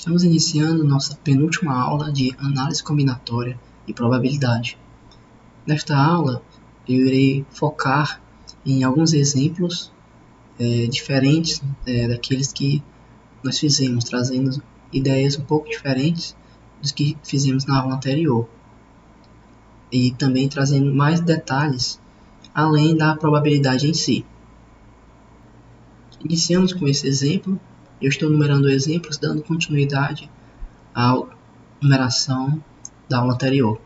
Estamos iniciando nossa penúltima aula de análise combinatória e probabilidade. Nesta aula, eu irei focar em alguns exemplos diferentes daqueles que nós fizemos, trazendo ideias um pouco diferentes dos que fizemos na aula anterior. E também trazendo mais detalhes além da probabilidade em si. Iniciamos com esse exemplo. Eu estou numerando exemplos, dando continuidade à numeração da aula anterior.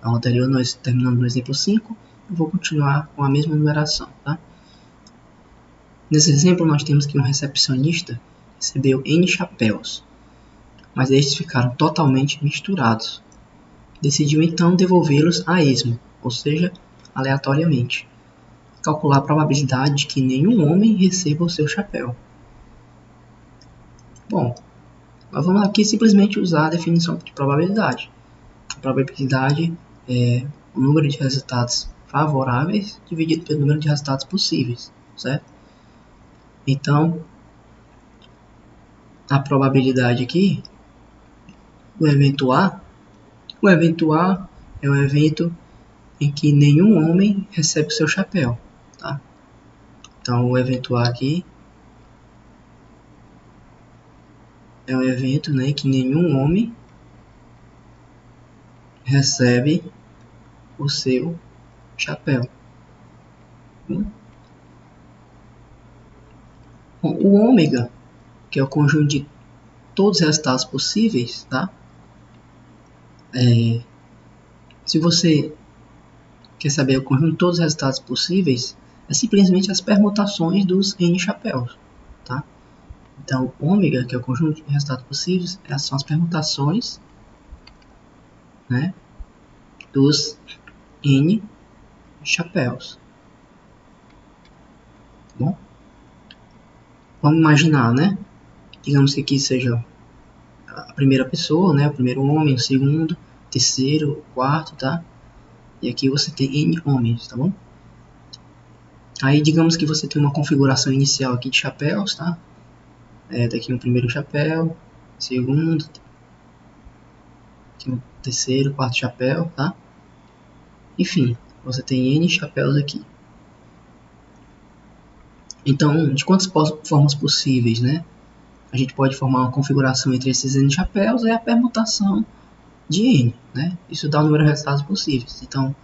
Na aula anterior nós terminamos no exemplo 5, eu vou continuar com a mesma numeração. Tá? Nesse exemplo nós temos que um recepcionista recebeu N chapéus, mas estes ficaram totalmente misturados. Decidiu então devolvê-los a esmo, ou seja, aleatoriamente. Calcular a probabilidade de que nenhum homem receba o seu chapéu. Bom, nós vamos aqui simplesmente usar a definição de probabilidade. A probabilidade é o número de resultados favoráveis dividido pelo número de resultados possíveis, certo? Então, a probabilidade aqui, o evento A é o evento em que nenhum homem recebe o seu chapéu, tá? Então, o evento A aqui é um evento, né, em que nenhum homem recebe o seu chapéu. Bom, o ômega, que é o conjunto de todos os resultados possíveis, tá? Se você quer saber o conjunto de todos os resultados possíveis, é simplesmente as permutações dos N chapéus, tá? Então, ômega, que é o conjunto de resultados possíveis, essas são as permutações, né, dos N chapéus. Bom, vamos imaginar, né? Digamos que aqui seja a primeira pessoa, né? O primeiro homem, o segundo, o terceiro, o quarto, tá? E aqui você tem N homens, tá bom? Aí digamos que você tem uma configuração inicial aqui de chapéus, tá? Daqui um primeiro chapéu, segundo, aqui um terceiro, quarto chapéu, tá? Enfim, você tem N chapéus aqui. Então, de quantas formas possíveis, né? A gente pode formar uma configuração entre esses N chapéus e a permutação de N, né? Isso dá o número de resultados possíveis. Então,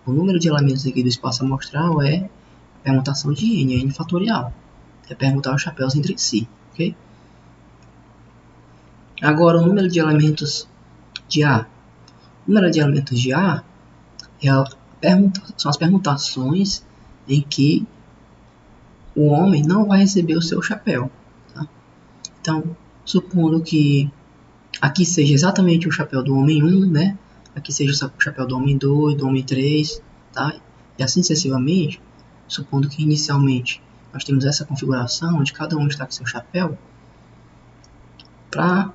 o número de elementos aqui do espaço amostral é a permutação de N, é N fatorial. É permutar os chapéus entre si, ok? Agora, o número de elementos de A. O número de elementos de A são as permutações em que o homem não vai receber o seu chapéu. Tá? Então, supondo que aqui seja exatamente o chapéu do homem 1, né? Aqui seja o chapéu do homem 2, do homem 3, tá? E assim sucessivamente, supondo que inicialmente nós temos essa configuração onde cada um está com seu chapéu, para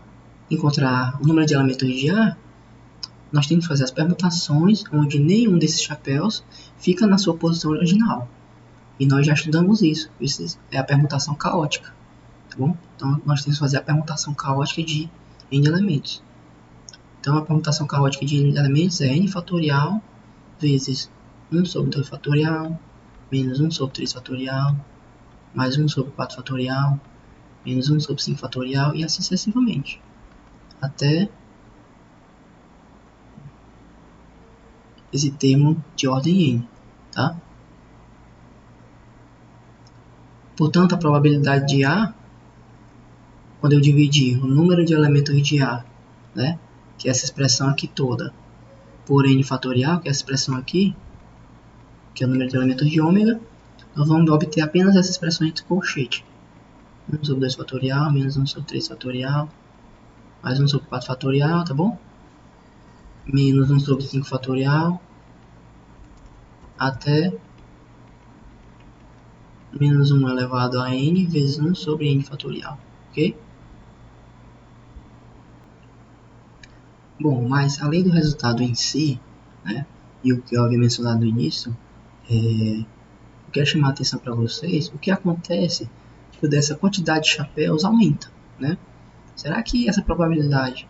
encontrar o número de elementos de A, nós temos que fazer as permutações onde nenhum desses chapéus fica na sua posição original. E nós já estudamos isso. Isso é a permutação caótica. Tá bom? Então, nós temos que fazer a permutação caótica de N elementos. Então, a permutação caótica de N elementos é N fatorial vezes 1 sobre 2 fatorial, menos 1 sobre 3 fatorial, mais 1 sobre 4 fatorial, menos 1 sobre 5 fatorial, e assim sucessivamente. Até esse termo de ordem N. Tá? Portanto, a probabilidade de A, quando eu dividir o número de elementos de A, né, que é essa expressão aqui toda, por N fatorial, que é essa expressão aqui, que é o número de elementos de ômega, nós vamos obter apenas essa expressão entre colchete. 1 sobre 2 fatorial, menos 1 sobre 3 fatorial, mais 1 sobre 4 fatorial, tá bom? Menos 1 sobre 5 fatorial, até menos 1 elevado a N vezes 1 sobre N fatorial, ok? Bom, mas além do resultado em si, né, e o que eu havia mencionado no início, eu quero chamar a atenção para vocês o que acontece quando essa quantidade de chapéus aumenta, né? será que essa probabilidade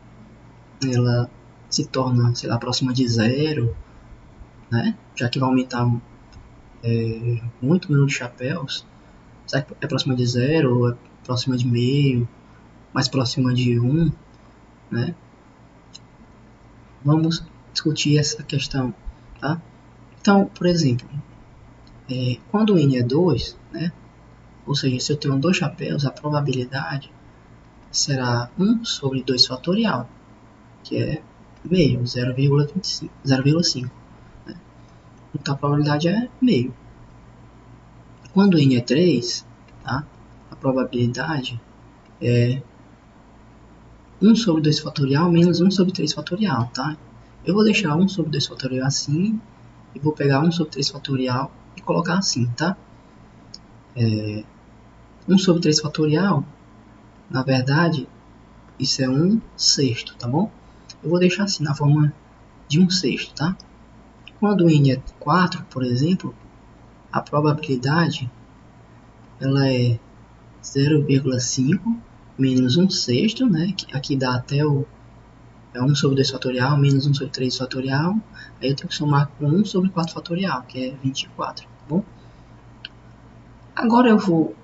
ela se torna, sei lá, próxima de zero, né? Já que vai aumentar muito o número de chapéus. Será que é próxima de zero, ou é próxima de meio, mais próxima de 1, né? Vamos discutir essa questão, tá? Então, por exemplo, quando o n é 2, né? Ou seja, se eu tenho 2 chapéus, a probabilidade será 1 sobre 2 fatorial, que é meio, 0,25, 0,5. Né? Então a probabilidade é meio. Quando n é 3, tá? A probabilidade é 1 sobre 2 fatorial menos 1 sobre 3 fatorial, tá? Eu vou deixar 1 sobre 2 fatorial assim, e vou pegar 1 sobre 3 fatorial e colocar assim, tá? 1 sobre 3 fatorial, na verdade, isso é 1 sexto, tá bom? Eu vou deixar assim, na forma de 1 sexto, tá? Quando n é 4, por exemplo, a probabilidade ela é 0,5 menos 1 sexto, né? Que aqui dá até o 1 sobre 2 fatorial menos 1 sobre 3 fatorial. Aí eu tenho que somar com 1 sobre 4 fatorial, que é 24, tá bom? Agora eu vou...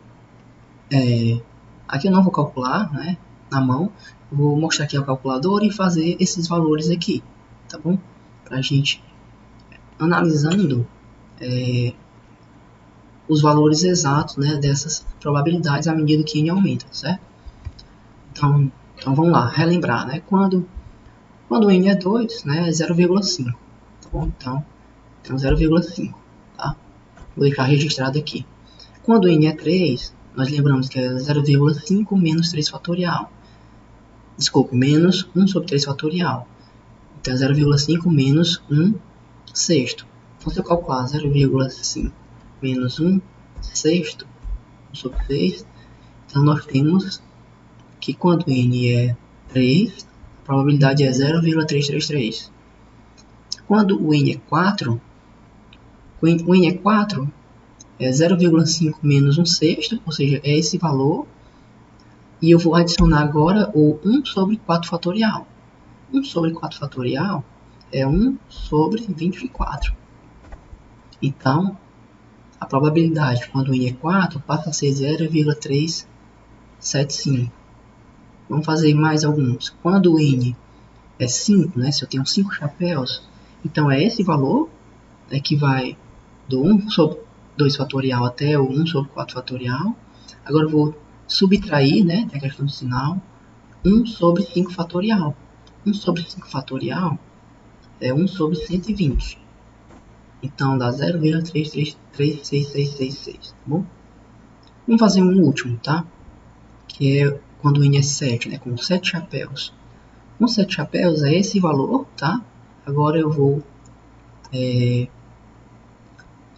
aqui eu não vou calcular, né? Na mão. Eu vou mostrar aqui a calculadora e fazer esses valores aqui, tá bom? Pra gente analisando os valores exatos, né, dessas probabilidades à medida que n aumenta, certo? Então vamos lá, relembrar, né? Quando n é 2, né, é 0,5, tá bom? Então 0,5, tá? Vou deixar registrado aqui. Quando n é 3, nós lembramos que é 0,5 menos 3 fatorial. Desculpe, menos 1 sobre 3 fatorial. Então 0,5 menos 1 sexto. Então se eu calcular 0,5 menos 1 sexto, 1 sobre 6, então nós temos que quando n é 3, a probabilidade é 0,333. Quando o n é 4, é 0,5 menos 1 sexto, ou seja, é esse valor. E eu vou adicionar agora o 1 sobre 4 fatorial. 1 sobre 4 fatorial é 1 sobre 24. Então, a probabilidade quando n é 4 passa a ser 0,375. Vamos fazer mais alguns. Quando n é 5, né, se eu tenho 5 chapéus, então é esse valor, né, que vai do 1 sobre 2 fatorial até o 1 sobre 4 fatorial. Agora eu vou subtrair, né, a questão do sinal, 1 sobre 5 fatorial. 1 sobre 5 fatorial é 1 sobre 120. Então dá 0,336666, tá bom? Vamos fazer um último, tá? Que é quando o n é 7, né, com 7 chapéus. Com 7 chapéus é esse valor, tá? Agora eu vou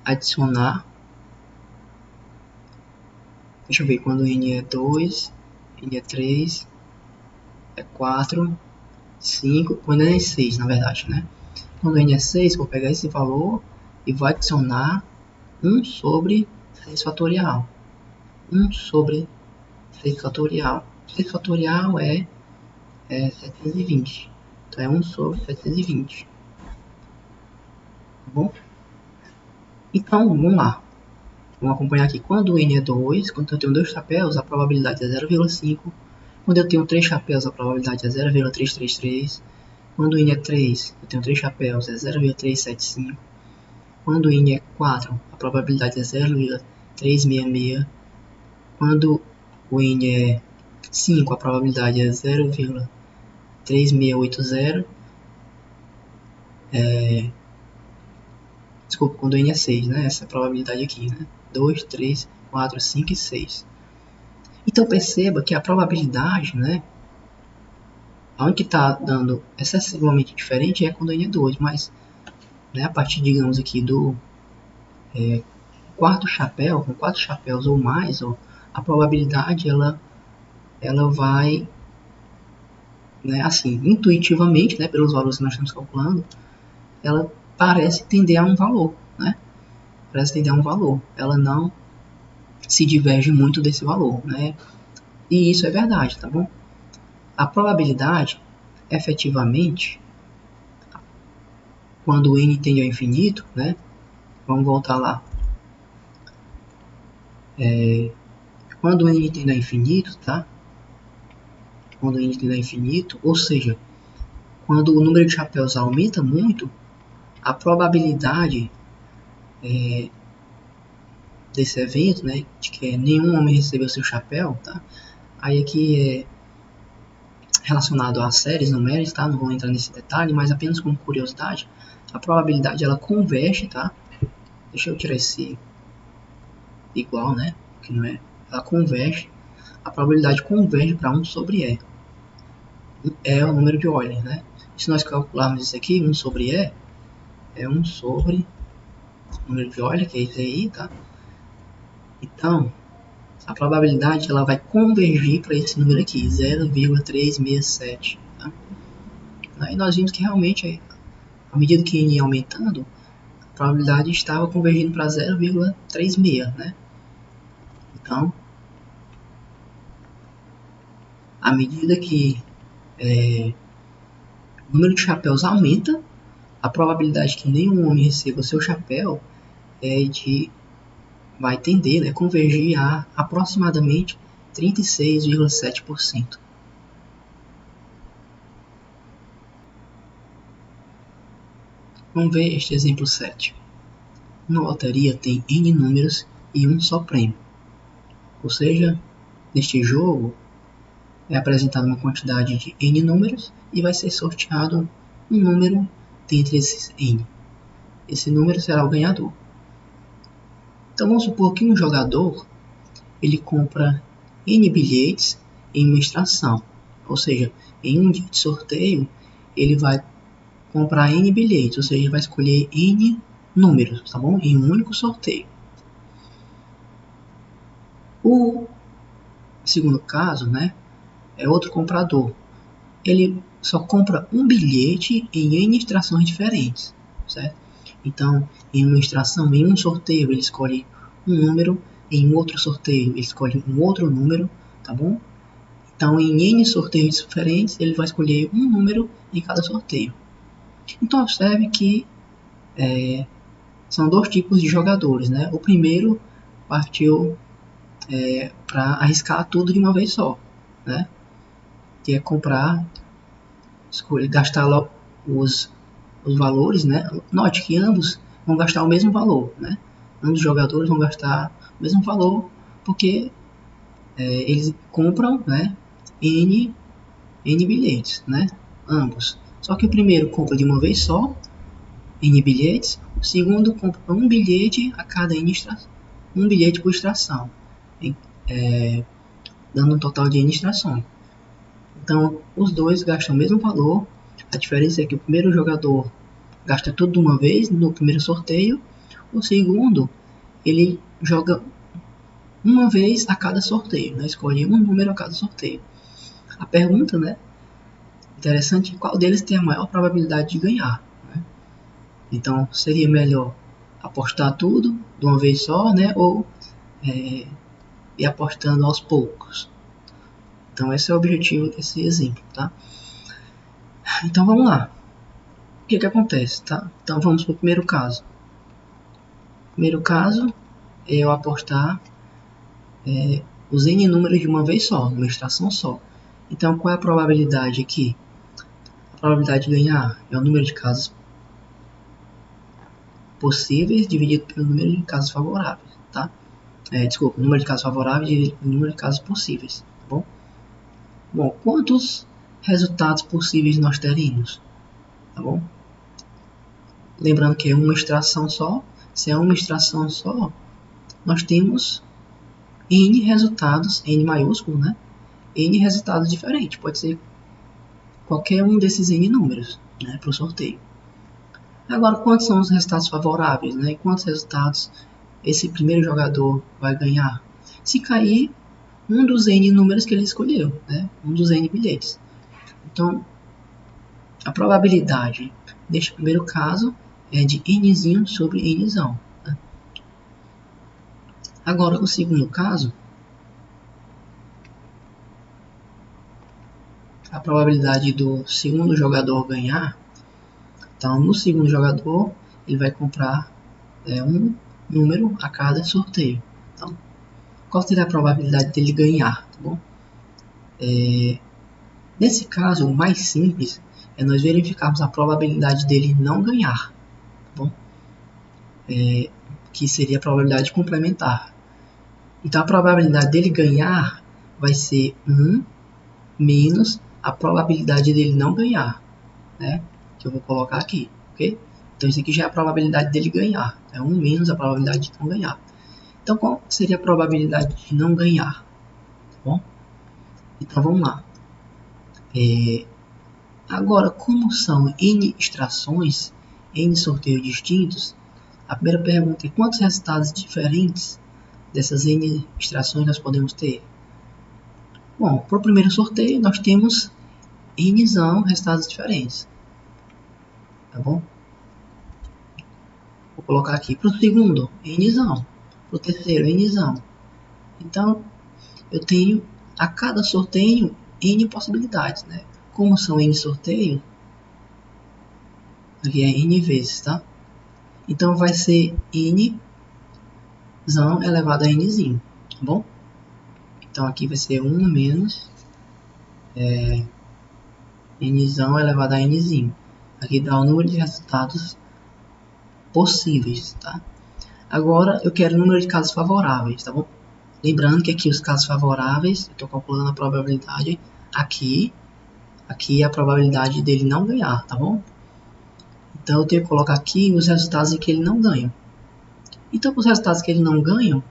adicionar. Deixa eu ver, quando n é 2, n é 3, é 4, 5, quando n é 6, na verdade, né? Quando n é 6, vou pegar esse valor e vou adicionar 1 sobre 6 fatorial. 1 sobre 6 fatorial. 6 fatorial é 720. Então é 1 sobre 720. Tá bom? Então, vamos lá. Vamos acompanhar aqui. Quando n é 2, quando eu tenho 2 chapéus, a probabilidade é 0,5. Quando eu tenho 3 chapéus, a probabilidade é 0,333. Quando n é 3, eu tenho 3 chapéus, é 0,375. Quando n é 4, a probabilidade é 0,366. Quando o n é 5, a probabilidade é 0,3680. Desculpa, quando n é 6, né? Essa probabilidade aqui, né? 2, 3, 4, 5 e 6. Então perceba que a probabilidade, né? Onde está dando excessivamente diferente é quando n é 2, mas, né, a partir, digamos aqui, do quarto chapéu, com 4 chapéus ou mais, ó, a probabilidade ela vai, né, assim, intuitivamente, né, pelos valores que nós estamos calculando, ela parece tender a um valor, né? Parece tender a um valor. Ela não se diverge muito desse valor, né? E isso é verdade, tá bom? A probabilidade, efetivamente, quando o n tende ao infinito, né? Vamos voltar lá. Quando o n tende ao infinito, tá? Quando o n tende ao infinito, ou seja, quando o número de chapéus aumenta muito, a probabilidade desse evento, né, de que nenhum homem recebeu seu chapéu, tá? Aí aqui é relacionado a séries numéricas, tá? Não vou entrar nesse detalhe, mas apenas como curiosidade, a probabilidade ela converge, tá? Deixa eu tirar esse igual, né? Que não é. Ela converge. A probabilidade converge para 1 sobre E. É o número de Euler, né? Se nós calcularmos isso aqui, 1 sobre E é 1 sobre o número de Euler, que é isso aí, tá? Então, a probabilidade ela vai convergir para esse número aqui, 0,367. Tá? Aí nós vimos que realmente, à medida que ia aumentando, a probabilidade estava convergindo para 0,36, né? Então, à medida que o número de chapéus aumenta, a probabilidade que nenhum homem receba seu chapéu vai tender, né, convergir a aproximadamente 36,7%. Vamos ver este exemplo 7. Uma loteria tem N números e um só prêmio. Ou seja, neste jogo é apresentada uma quantidade de N números e vai ser sorteado um número dentre esses N. Esse número será o ganhador. Então vamos supor que um jogador ele compra N bilhetes em uma extração. Ou seja, em um dia de sorteio ele vai comprar N bilhetes, ou seja, ele vai escolher N números, tá bom? Em um único sorteio. O segundo caso, né, é outro comprador. Ele só compra um bilhete em N extrações diferentes, certo? Então, em uma extração, em um sorteio, ele escolhe um número, em outro sorteio, ele escolhe um outro número, tá bom? Então, em N sorteios diferentes, ele vai escolher um número em cada sorteio. Então, observe que são dois tipos de jogadores, né? O primeiro partiu para arriscar tudo de uma vez só, né? Que é comprar, gastar logo os valores, né? Note que ambos vão gastar o mesmo valor, né? Ambos os jogadores vão gastar o mesmo valor porque eles compram, né? N bilhetes, né? Ambos. Só que o primeiro compra de uma vez só N bilhetes, o segundo compra um bilhete a cada N extração, um bilhete por extração, dando um total de N extrações. Então, os dois gastam o mesmo valor. A diferença é que o primeiro jogador gasta tudo de uma vez no primeiro sorteio. O segundo, ele joga uma vez a cada sorteio, né? Escolhe um número a cada sorteio. A pergunta, né? Interessante, qual deles tem a maior probabilidade de ganhar, né? Então, seria melhor apostar tudo de uma vez só, né? Ou ir apostando aos poucos. Então, esse é o objetivo desse exemplo, tá? Então, vamos lá. O que acontece, tá? Então, vamos para o primeiro caso. Primeiro caso é eu apostar os N números de uma vez só, numa extração só. Então, qual é a probabilidade aqui? A probabilidade de ganhar é o número de casos possíveis dividido pelo número de casos favoráveis, tá? Desculpa, o número de casos favoráveis dividido pelo número de casos possíveis, tá bom? Bom, quantos resultados possíveis nós teremos, tá bom? Lembrando que é uma extração só. Se é uma extração só, nós temos N resultados, N maiúsculo, né? N resultados diferentes. Pode ser qualquer um desses N números, né, para o sorteio. Agora, quantos são os resultados favoráveis, né? Quantos resultados esse primeiro jogador vai ganhar? Se cair um dos N números que ele escolheu, né? Um dos N bilhetes. Então, a probabilidade deste primeiro caso é de Nzinho sobre Nzão. Né? Agora, o segundo caso, probabilidade do segundo jogador ganhar. Então, no segundo jogador, ele vai comprar um número a cada sorteio. Então, qual seria a probabilidade dele ganhar? Tá bom? Nesse caso, o mais simples é nós verificarmos a probabilidade dele não ganhar. Tá bom? Que seria a probabilidade complementar. Então, a probabilidade dele ganhar vai ser 1 menos a probabilidade dele não ganhar, né? Que eu vou colocar aqui, ok? Então, isso aqui já é a probabilidade dele ganhar. É 1 menos a probabilidade de não ganhar. Então, qual seria a probabilidade de não ganhar? Tá bom? Então, vamos lá. Agora, como são N extrações, N sorteios distintos, a primeira pergunta é quantos resultados diferentes dessas N extrações nós podemos ter? Bom, para o primeiro sorteio nós temos N resultados diferentes. Tá bom? Vou colocar aqui para o segundo, N. Para o terceiro, N. Então, eu tenho a cada sorteio N possibilidades, né? Como são N sorteios, aqui é N vezes, tá? Então, vai ser N elevado a N, tá bom? Então, aqui vai ser 1 menos N elevado a N. Aqui dá o número de resultados possíveis, tá? Agora, eu quero o número de casos favoráveis, tá bom? Lembrando que aqui os casos favoráveis, eu estou calculando a probabilidade aqui é a probabilidade dele não ganhar, tá bom? Então, eu tenho que colocar aqui os resultados em que ele não ganha. Então, os resultados que ele não ganha,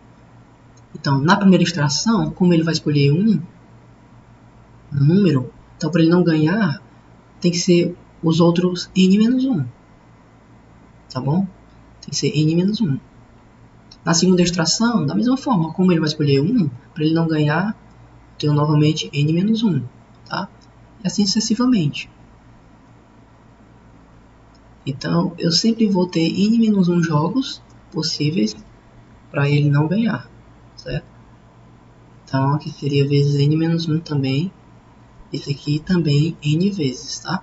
então, na primeira extração, como ele vai escolher um número, então, para ele não ganhar, tem que ser os outros n menos 1, tá bom? Tem que ser n menos 1. Na segunda extração, da mesma forma, como ele vai escolher 1, para ele não ganhar, tenho novamente n menos 1, tá? E assim sucessivamente. Então, eu sempre vou ter n menos 1 jogos possíveis para ele não ganhar, certo? Então, aqui seria vezes n menos 1 também. Esse aqui também n vezes, tá?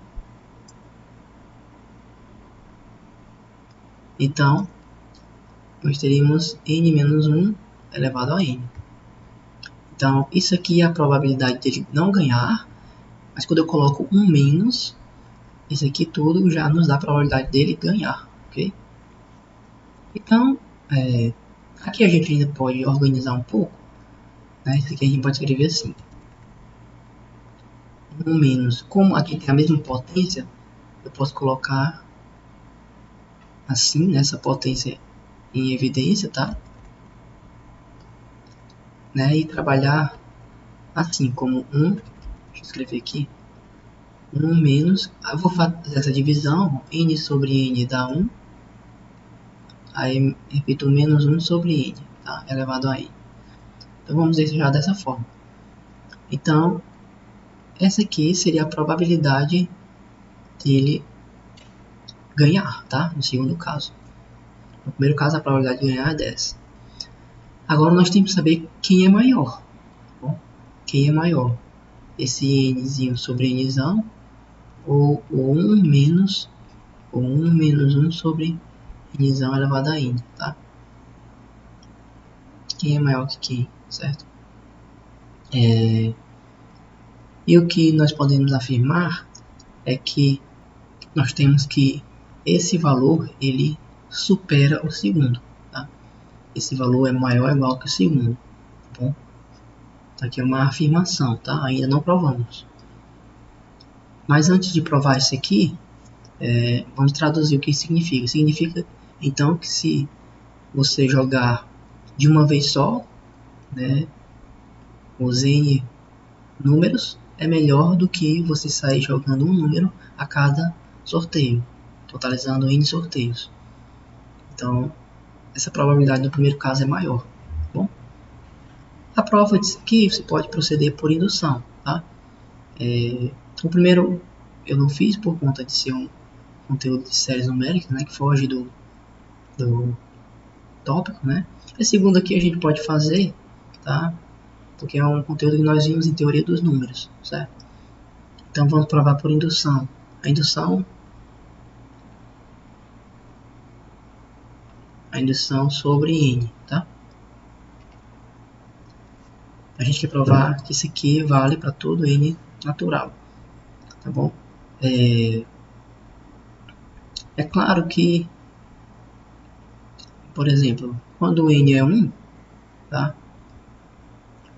Então, nós teríamos n menos 1 elevado a n. Então, isso aqui é a probabilidade dele não ganhar, mas quando eu coloco um menos, isso aqui tudo já nos dá a probabilidade dele ganhar, ok? Então, aqui a gente ainda pode organizar um pouco, né? Isso aqui a gente pode escrever assim. 1 menos, como aqui tem a mesma potência, eu posso colocar assim, nessa potência em evidência, tá? Né? E trabalhar assim, como 1, deixa eu escrever aqui, 1 menos, eu vou fazer essa divisão, n sobre n dá 1, aí repito, menos 1 sobre n, tá? Elevado a n. Então vamos deixar dessa forma. Então, essa aqui seria a probabilidade dele ganhar, tá? No segundo caso. No primeiro caso, a probabilidade de ganhar é 10. Agora nós temos que saber quem é maior. Bom, quem é maior? Esse nzinho sobre nzão ou 1 menos 1 sobre nzão elevado a n, tá? Quem é maior que quem, certo? E o que nós podemos afirmar é que nós temos que esse valor ele supera o segundo, tá? Esse valor é maior ou igual que o segundo, tá bom? Então, aqui é uma afirmação, tá? Ainda não provamos. Mas antes de provar isso aqui, vamos traduzir o que significa. Significa, então, que se você jogar de uma vez só, né, os n números, é melhor do que você sair jogando um número a cada sorteio, totalizando n sorteios. Então, essa probabilidade no primeiro caso é maior. Bom, a prova disso aqui você pode proceder por indução, tá? O primeiro eu não fiz por conta de ser um conteúdo de séries numéricas, né, que foge do tópico, né? E o segundo aqui a gente pode fazer, tá? Porque é um conteúdo que nós vimos em teoria dos números, certo? Então vamos provar por indução. A indução sobre N, tá? A gente quer provar que isso aqui vale para todo N natural, tá bom? É claro que, por exemplo, quando N é 1, tá?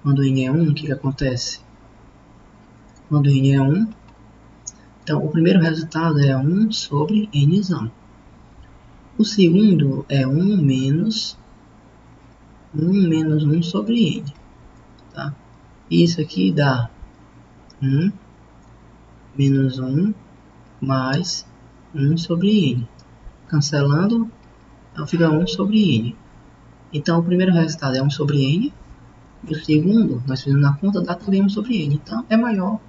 Quando N é 1, o que acontece? Quando N é 1, então o primeiro resultado é 1 sobre Nzão. O segundo é 1 menos 1 sobre N, tá? Isso aqui dá 1 menos 1 mais 1 sobre N. Cancelando, então fica 1 sobre N. Então o primeiro resultado é 1 sobre N. E o segundo, nós fizemos na conta, dá também 1 sobre N. Então é maior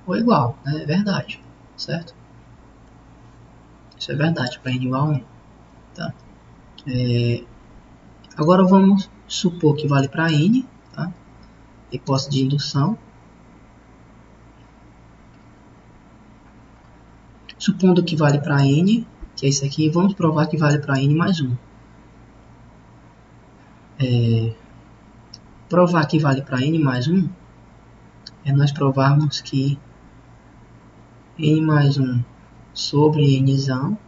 ou igual, né? É verdade, certo? Isso é verdade para N igual a 1. Tá? Agora vamos supor que vale para N, tá? Hipótese de indução. Supondo que vale para N, que é isso aqui, vamos provar que vale para N mais 1. Provar que vale para N mais 1 é nós provarmos que N mais 1 sobre Nzão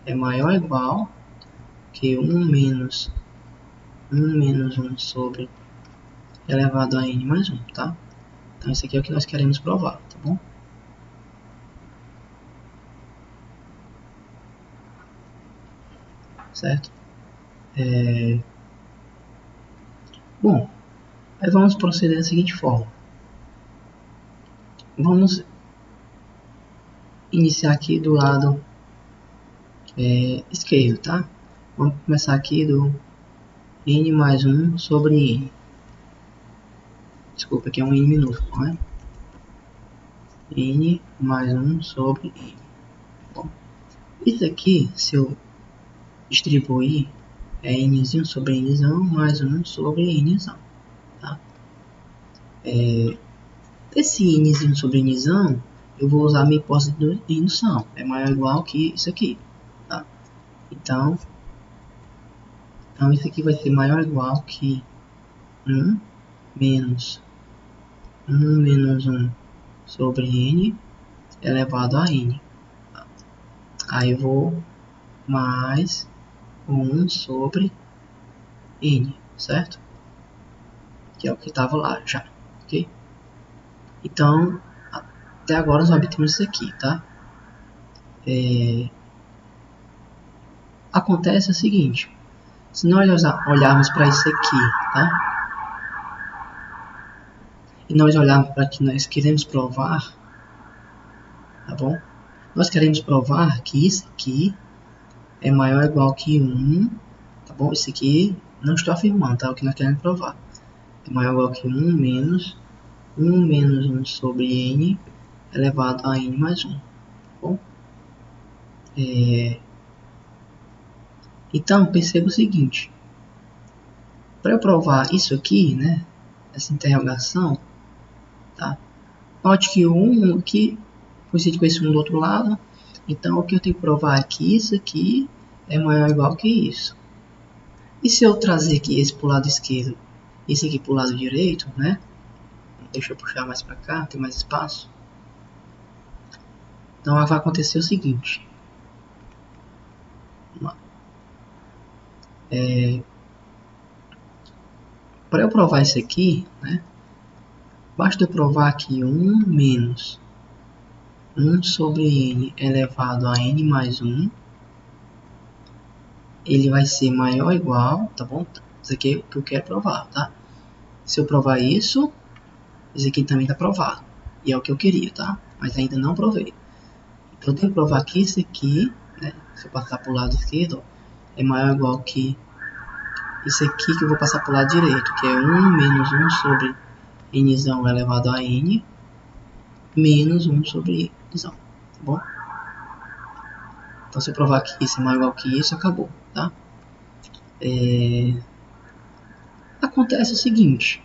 é maior ou igual que 1 menos 1 sobre elevado a N mais 1, tá? Então isso aqui é o que nós queremos provar, tá bom? Certo? Bom, aí vamos proceder da seguinte forma. Vamos iniciar aqui do lado esquerdo, tá? Vamos começar aqui do N mais 1 sobre N. Desculpa, aqui é um N minúsculo, né? N mais 1 sobre N. Bom, isso aqui, se eu distribuir, é Nzinho sobre Nzão mais 1 sobre Nzão, tá? Esse Nzinho sobre Nzão, eu vou usar a minha hipótese de indução. É maior ou igual que isso aqui, tá? Então isso aqui vai ser maior ou igual que 1 menos 1 sobre N elevado a N. Aí eu vou mais 1 sobre N, certo? Que é o que estava lá já, ok? Então, até agora nós obtemos isso aqui, tá? Acontece o seguinte, se nós olharmos para isso aqui, tá? E nós olharmos para que nós queremos provar, tá bom? Nós queremos provar que isso aqui é maior ou igual que 1, tá bom? Isso aqui não estou afirmando, tá? O que nós queremos provar. É maior ou igual que 1 menos 1 sobre N elevado a N mais 1, tá bom? Então, perceba o seguinte. Para eu provar isso aqui, né? Essa interrogação, tá? Note que o 1 aqui coincide com esse 1 do outro lado. Então, o que eu tenho que provar é que isso aqui é maior ou igual que isso. E se eu trazer aqui esse para o lado esquerdo, esse aqui para o lado direito, né? Deixa eu puxar mais para cá, tem mais espaço. Então, vai acontecer o seguinte. Vamos lá. Para eu provar isso aqui, né? Basta eu provar que 1 menos 1 sobre N elevado a N mais 1, ele vai ser maior ou igual, tá bom? Isso aqui é o que eu quero provar, tá? Se eu provar isso, esse aqui também está provado. E é o que eu queria, tá? Mas ainda não provei. Então eu tenho que provar que isso aqui, né? Se eu passar para o lado esquerdo, ó, é maior ou igual que isso aqui que eu vou passar para o lado direito, que é 1 menos 1 sobre Nzão elevado a N menos 1 sobre Nzão, tá bom? Então se eu provar que isso é maior ou igual que isso, acabou, tá? Acontece o seguinte.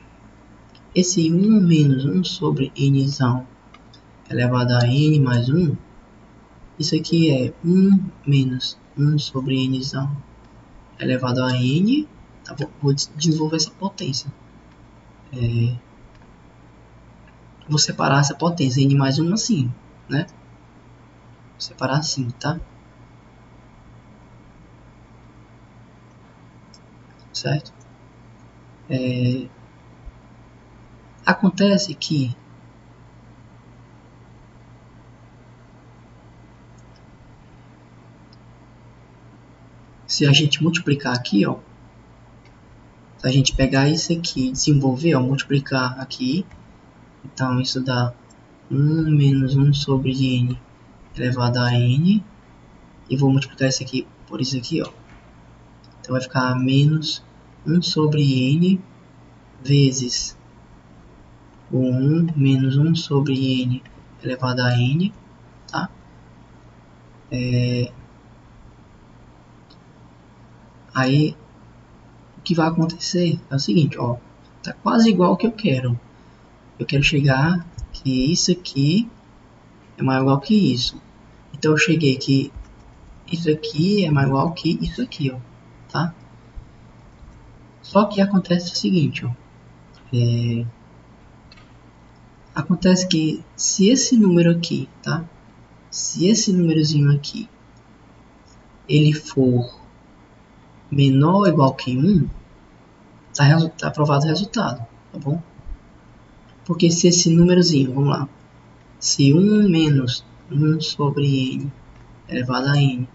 Esse 1 menos 1 sobre Nzão elevado a n mais 1. Isso aqui é 1 menos 1 sobre n elevado a n. Tá, vou desenvolver essa potência. Vou separar essa potência n mais 1 assim, né? Vou separar assim, tá? Certo? Acontece que se a gente multiplicar aqui, ó, se a gente pegar isso aqui, desenvolver, ó, multiplicar aqui, então isso dá 1 menos 1 sobre n elevado a n, e vou multiplicar isso aqui por isso aqui, ó. Então vai ficar menos 1 sobre n vezes o 1 menos 1 sobre n elevado a n, tá? Aí o que vai acontecer é o seguinte, ó, tá quase igual ao que eu quero. Eu quero chegar que isso aqui é mais igual que isso. Então eu cheguei que isso aqui é mais igual que isso aqui, ó, tá? Só que acontece o seguinte, ó, acontece que se esse número aqui, tá? Se esse númerozinho aqui ele for menor ou igual que 1, tá aprovado o resultado, tá bom? Porque se esse númerozinho, vamos lá, se 1 menos 1 sobre n elevado a n,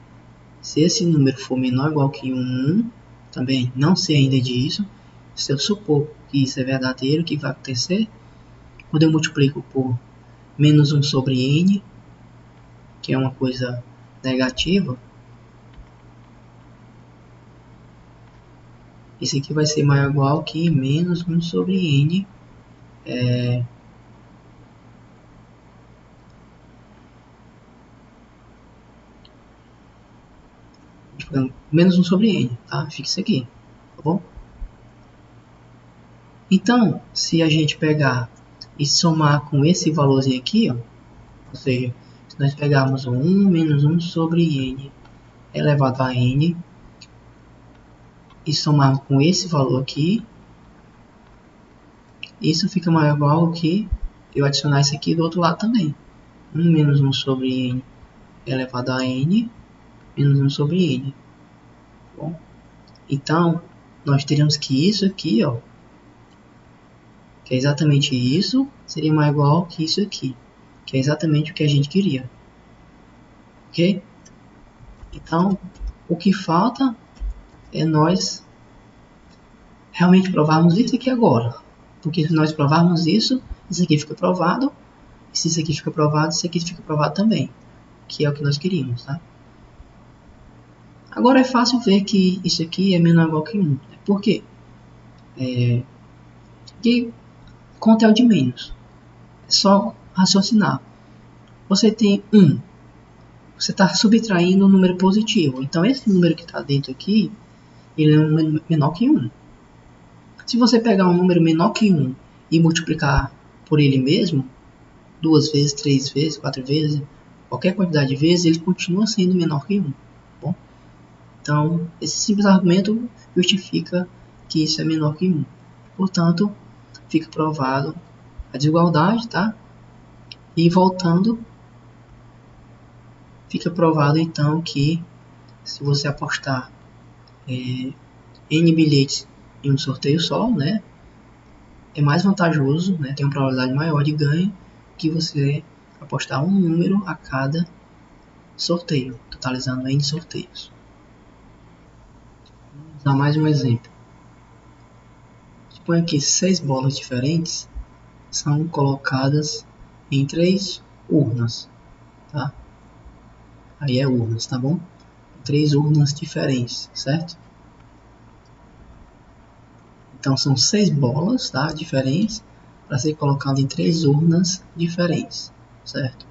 se esse número for menor ou igual que 1, também não sei ainda disso, se eu supor que isso é verdadeiro, o que vai acontecer? Quando eu multiplico por menos 1 sobre n, que é uma coisa negativa, isso aqui vai ser maior ou igual que menos 1 sobre n, menos 1 sobre n, tá? Fica isso aqui, tá bom? Então, se a gente pegar e somar com esse valorzinho aqui, ó, ou seja, se nós pegarmos 1 menos 1 sobre n elevado a n e somarmos com esse valor aqui, isso fica maior ou igual que eu adicionar isso aqui do outro lado também. 1 menos 1 sobre n elevado a n menos 1 sobre n. Bom, então, nós teríamos que isso aqui, ó, que é exatamente isso, seria mais igual que isso aqui, que é exatamente o que a gente queria. Ok? Então, o que falta é nós realmente provarmos isso aqui agora. Porque se nós provarmos isso, isso aqui fica provado. E se isso aqui fica provado, isso aqui fica provado também. Que é o que nós queríamos, tá? Agora é fácil ver que isso aqui é menor ou igual que 1. Por quê? Porque conta é o de menos. É só raciocinar. Você tem 1. Você está subtraindo um número positivo. Então, esse número que está dentro aqui, ele é um número menor que 1. Se você pegar um número menor que 1 e multiplicar por ele mesmo, 2 vezes, 3 vezes, 4 vezes, qualquer quantidade de vezes, ele continua sendo menor que 1. Bom? Então, esse simples argumento justifica que isso é menor que 1. Portanto, fica provado a desigualdade, tá? E voltando, fica provado então que se você apostar N bilhetes em um sorteio só, né, é mais vantajoso, né, tem uma probabilidade maior de ganho que você apostar um número a cada sorteio, totalizando N sorteios. Vamos dar mais um exemplo. Suponha que 6 bolas diferentes são colocadas em 3 urnas, tá? Aí é urnas, tá bom? 3 urnas diferentes, certo? Então são 6 bolas, tá, diferentes, para ser colocado em 3 urnas diferentes, certo?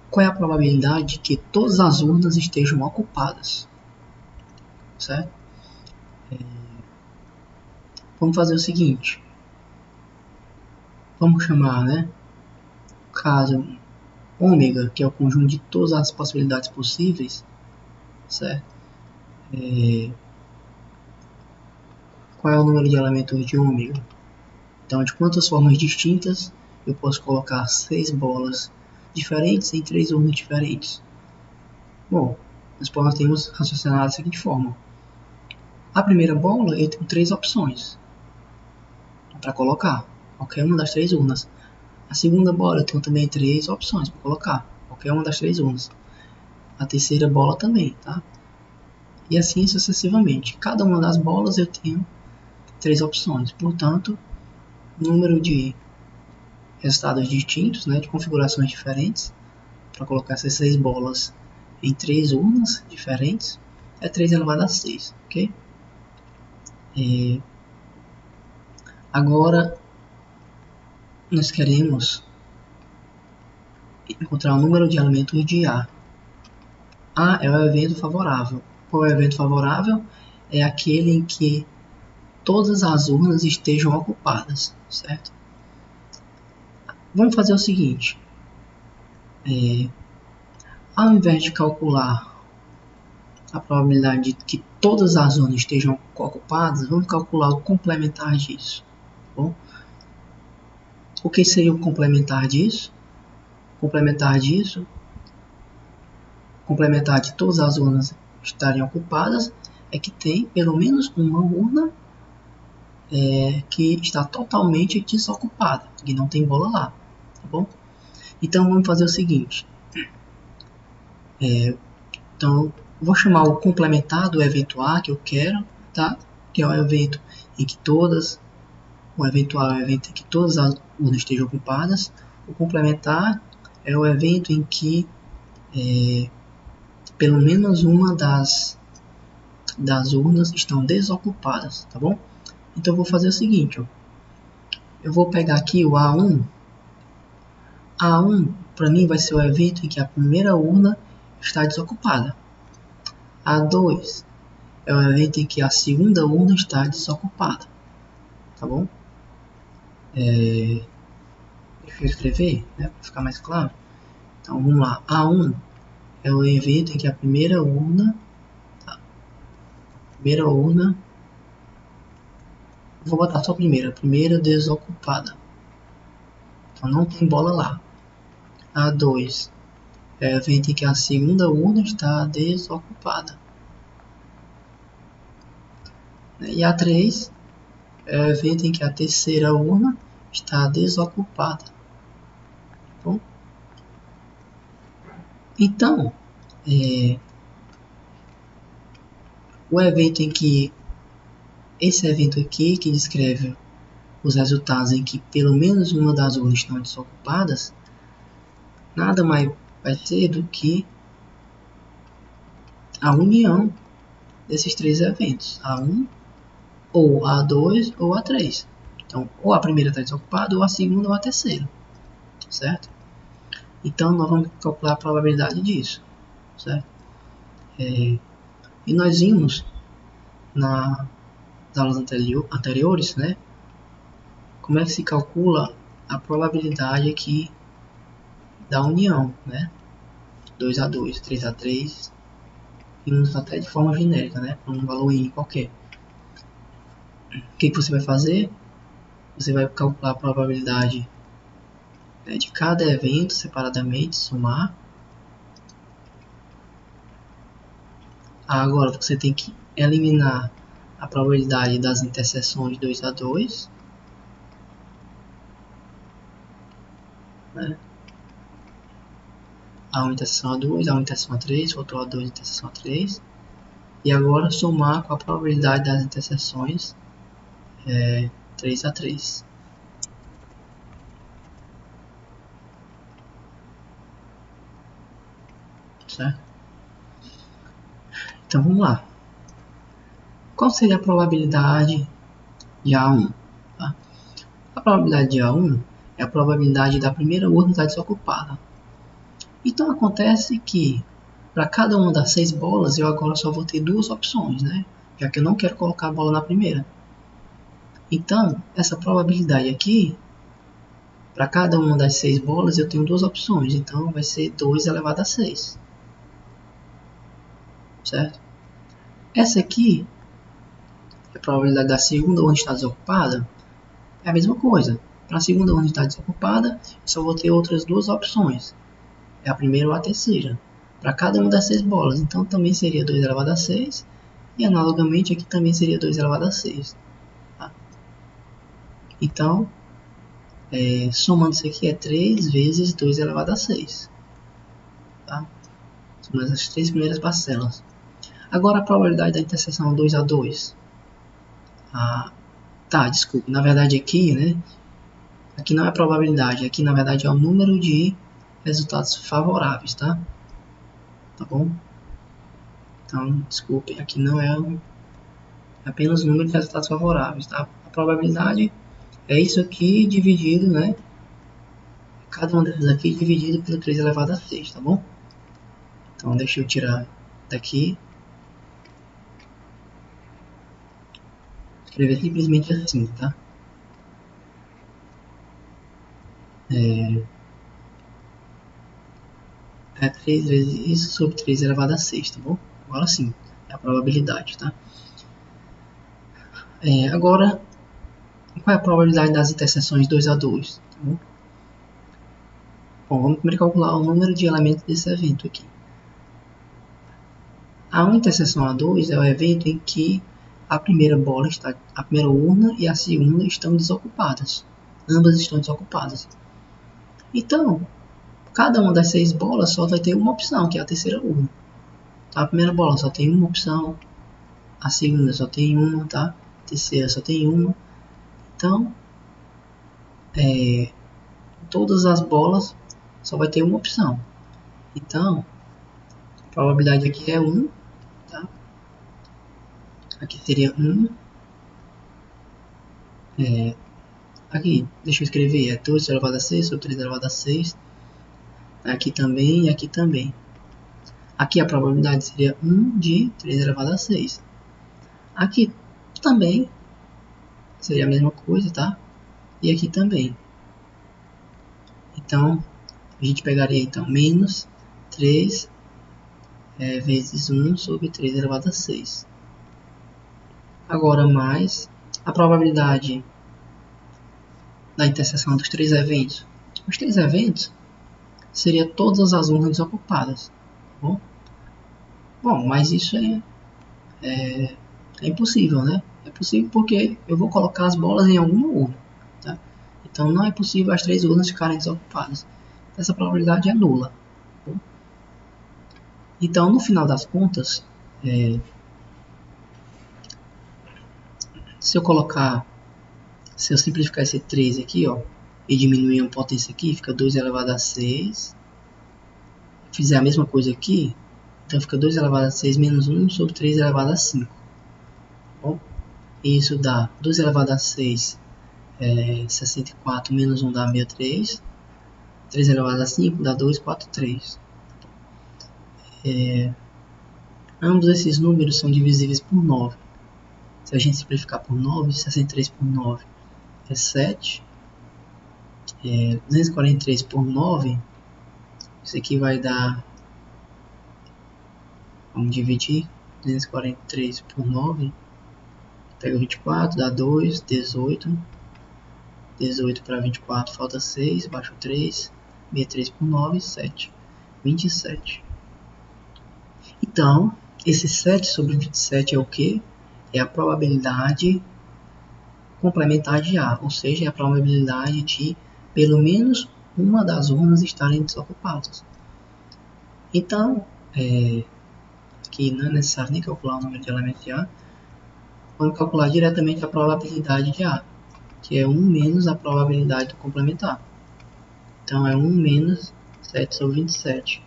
Qual é a probabilidade de que todas as urnas estejam ocupadas, certo? Vamos fazer o seguinte, vamos chamar, né, caso ômega, que é o conjunto de todas as possibilidades possíveis, certo? Qual é o número de elementos de ômega? Então, de quantas formas distintas eu posso colocar 6 bolas diferentes em 3 urnas diferentes? Bom, nós podemos raciocinar da seguinte forma. A primeira bola eu tenho 3 opções para colocar, qualquer uma das 3 urnas. A segunda bola eu tenho também 3 opções para colocar, qualquer uma das 3 urnas. A terceira bola também, tá? E assim sucessivamente. Cada uma das bolas eu tenho 3 opções, portanto, número de resultados distintos, né, de configurações diferentes, para colocar essas 6 bolas em 3 urnas diferentes, é 3 elevado a 6, ok? Agora, nós queremos encontrar o número de elementos de A. A é o evento favorável. Qual é o evento favorável? É aquele em que todas as urnas estejam ocupadas, certo? Vamos fazer o seguinte. Ao invés de calcular a probabilidade de que todas as urnas estejam ocupadas, vamos calcular o complementar disso. Tá bom? O que seria o complementar disso? Complementar de todas as urnas estarem ocupadas é que tem pelo menos uma urna que está totalmente desocupada, que não tem bola lá, tá bom? Então vamos fazer o seguinte. Então vou chamar o complementar do evento A que eu quero, tá? Que é o evento em que o evento A é o evento em que todas as urnas estejam ocupadas. O complementar é o evento em que pelo menos uma das urnas estão desocupadas, tá bom? Então eu vou fazer o seguinte, ó. Eu vou pegar aqui o A1. A1 para mim vai ser o evento em que a primeira urna está desocupada. A2 é o evento em que a segunda urna está desocupada, tá bom? Deixa eu escrever, né, para ficar mais claro. Então vamos lá. A1 é o evento em que a primeira urna, vou botar só a primeira desocupada. Então não tem bola lá. A2 é o evento em que a segunda urna está desocupada. E A3 é o evento em que a terceira urna está desocupada. Bom, então, o evento em que esse evento aqui, que descreve os resultados em que pelo menos uma das urnas estão desocupadas, nada mais vai ser do que a união desses 3 eventos, A1, ou A2 ou A3. Então, ou a primeira está desocupada, ou a segunda ou a terceira, certo? Então, nós vamos calcular a probabilidade disso, certo? E nós vimos nas aulas anteriores, né, como é que se calcula a probabilidade aqui da união, né? 2A2, 3A3, vimos até de forma genérica, né, para um valor I qualquer. O que você vai fazer? Você vai calcular a probabilidade de cada evento separadamente, somar. Agora você tem que eliminar a probabilidade das interseções 2A2. Né? A1 interseção A2, A1 interseção A3, outro A2 interseção A3. E agora somar com a probabilidade das interseções 3A3. Certo? Então vamos lá. Qual seria a probabilidade de A1? Tá? A probabilidade de A1 é a probabilidade da primeira urna estar desocupada. Então acontece que para cada uma das 6 bolas eu agora só vou ter 2 opções, né? Já que eu não quero colocar a bola na primeira. Então essa probabilidade aqui Para cada uma das 6 bolas eu tenho duas opções, então vai ser 2 elevado a 6. Certo? Essa aqui, a probabilidade da segunda urna estar desocupada, é a mesma coisa. Para a segunda urna estar desocupada, eu só vou ter outras duas opções. É a primeira ou a terceira. Para cada uma das 6 bolas, então também seria 2 elevado a 6. E analogamente aqui também seria 2 elevado a 6. Tá? Então, somando isso aqui é 3 vezes 2 elevado a 6. Tá? Somando as 3 primeiras parcelas. Agora a probabilidade da interseção 2 a 2. Tá, desculpe. Na verdade aqui, né? Aqui não é probabilidade. Aqui na verdade é o número de resultados favoráveis, tá? Tá bom? Então, desculpe. Aqui não é apenas o número de resultados favoráveis, tá? A probabilidade é isso aqui dividido, né? Cada um desses aqui dividido pelo 3 elevado a 6, tá bom? Então, deixa eu tirar daqui. Escrever simplesmente assim, tá? É 3 vezes isso sobre 3 elevado a 6, tá bom? Agora sim, é a probabilidade, tá? Agora, qual é a probabilidade das interseções 2 a 2? Tá bom? Bom, vamos primeiro calcular o número de elementos desse evento aqui. A uma interseção a 2 é o evento em que a primeira urna e a segunda estão desocupadas. Ambas estão desocupadas. Então, cada uma das 6 bolas só vai ter uma opção, que é a terceira urna. Tá? A primeira bola só tem uma opção, a segunda só tem uma, tá? A terceira só tem uma. Então, todas as bolas só vai ter uma opção. Então, a probabilidade aqui é 1, tá? Aqui seria 1. Aqui, deixa eu escrever, é 2 elevado a 6 sobre 3 elevado a 6. Aqui também e aqui também. Aqui a probabilidade seria 1 de 3 elevado a 6. Aqui também seria a mesma coisa, tá? E aqui também. Então, a gente pegaria então menos 3 vezes 1 sobre 3 elevado a 6. Agora mais a probabilidade da interseção dos 3 eventos. Os 3 eventos seria todas as urnas desocupadas. Tá bom? Bom, mas isso é impossível, né? É possível porque eu vou colocar as bolas em alguma urna. Tá? Então não é possível as 3 urnas ficarem desocupadas. Essa probabilidade é nula. Tá? Então, no final das contas, se eu simplificar esse 3 aqui, ó, e diminuir a potência aqui, fica 2 elevado a 6. Fizer a mesma coisa aqui, então fica 2 elevado a 6 menos 1 sobre 3 elevado a 5. Bom, e isso dá 2 elevado a 6, 64 menos 1 dá 63. 3 elevado a 5 dá 2, 4, 3. Ambos esses números são divisíveis por 9. Se a gente simplificar por 9, 63 por 9 é 7. 243 por 9, isso aqui vai dar, vamos dividir, 243 por 9, pega 24, dá 2, 18, 18 para 24 falta 6, baixo 3, 63 por 9, 7, 27. Então, esse 7 sobre 27 é o que? É a probabilidade complementar de A, ou seja, é a probabilidade de pelo menos uma das urnas estarem desocupadas. Então, aqui não é necessário nem calcular o número de elementos de A, vamos calcular diretamente a probabilidade de A, que é 1 menos a probabilidade do complementar. Então, é 1 menos 7 sobre 27.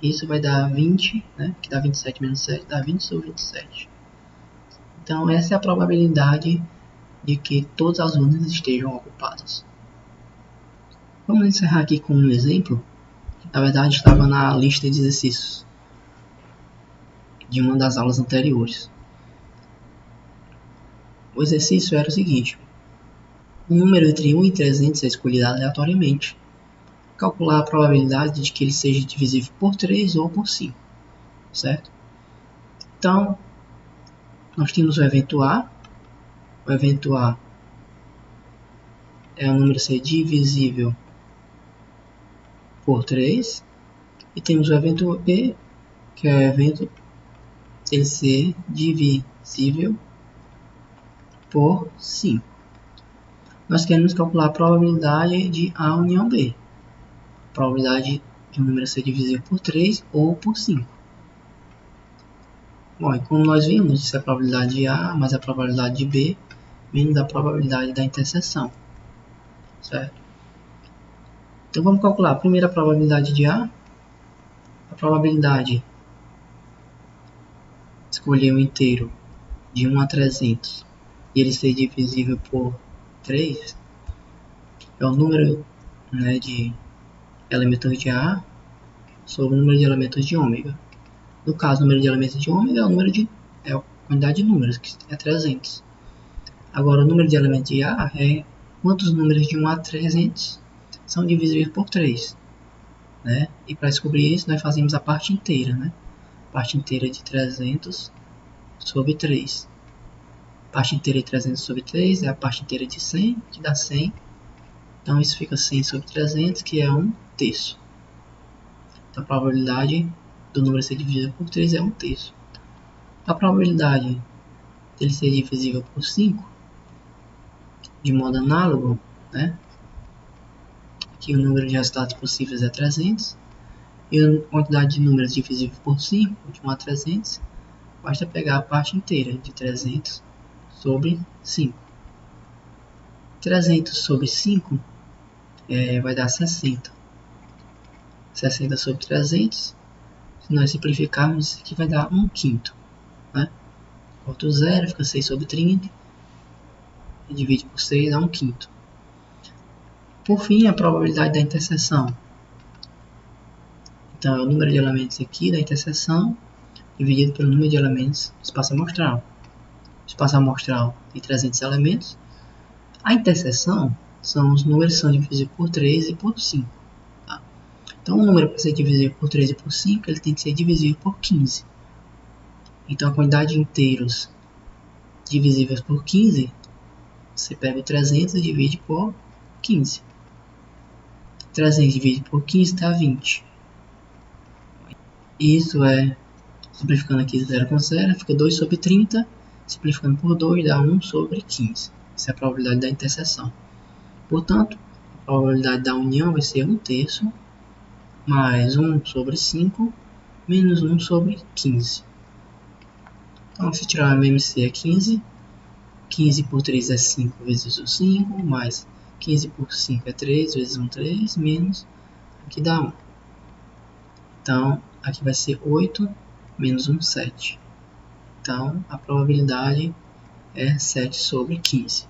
Isso vai dar 20, né? Que dá 27 menos 7, dá 20 sobre 27. Então, essa é a probabilidade de que todas as urnas estejam ocupadas. Vamos encerrar aqui com um exemplo, que na verdade estava na lista de exercícios de uma das aulas anteriores. O exercício era o seguinte: O número entre 1 e 300 é escolhido aleatoriamente. Calcular a probabilidade de que ele seja divisível por 3 ou por 5, certo? Então, nós temos o evento A. O evento A é o número ser divisível por 3. E temos o evento B, que é o evento ele ser divisível por 5. Nós queremos calcular a probabilidade de A união B. A probabilidade de um número ser divisível por 3 ou por 5. Bom, e como nós vimos, isso é a probabilidade de A mais a probabilidade de B menos a probabilidade da interseção, certo? Então vamos calcular a primeira probabilidade de A. A probabilidade de escolher um inteiro de 1 a 300 e ele ser divisível por 3 é o número, né, de elementos de A sobre o número de elementos de ômega. No caso, o número de elementos de ômega é a quantidade de números, que é 300. Agora, o número de elementos de A é quantos números de 1 a 300 são divisíveis por 3. Né? E para descobrir isso, nós fazemos a parte inteira. Né? A parte inteira de 300 sobre 3. A parte inteira de 300 sobre 3 é a parte inteira de 100, que dá 100. Então, isso fica 100 sobre 300, que é 1/3. Então, a probabilidade do número ser dividido por 3 é 1/3. A probabilidade dele ser divisível por 5, de modo análogo, né? Aqui o número de resultados possíveis é 300, e a quantidade de números divisível por 5, de 1 a 300, basta pegar a parte inteira de 300 sobre 5. 300 sobre 5 vai dar 60. 60 sobre 300, se nós simplificarmos, isso aqui vai dar 1/5. Né? Corta o 0, fica 6 sobre 30, e divide por 6 dá 1/5. Por fim, a probabilidade da interseção. Então, é o número de elementos aqui da interseção dividido pelo número de elementos do espaço amostral. O espaço amostral tem 300 elementos. A interseção são os números que são divisíveis por 3 e por 5. Tá? Então, o número para ser divisível por 3 e por 5, ele tem que ser divisível por 15. Então, a quantidade de inteiros divisíveis por 15, você pega o 300 e divide por 15. 300 dividido por 15 dá 20. Isso é, simplificando aqui 0 com 0, fica 2 sobre 30. Simplificando por 2 dá 1 sobre 15. Essa é a probabilidade da interseção. Portanto, a probabilidade da união vai ser 1/3 mais 1 sobre 5 menos 1 sobre 15. Então, se tirar o MMC é 15. 15 por 3 é 5 vezes o 5, mais 15 por 5 é 3 vezes 1, 3, menos, aqui dá 1. Então, aqui vai ser 8 menos 1, 7. Então, a probabilidade é 7 sobre 15.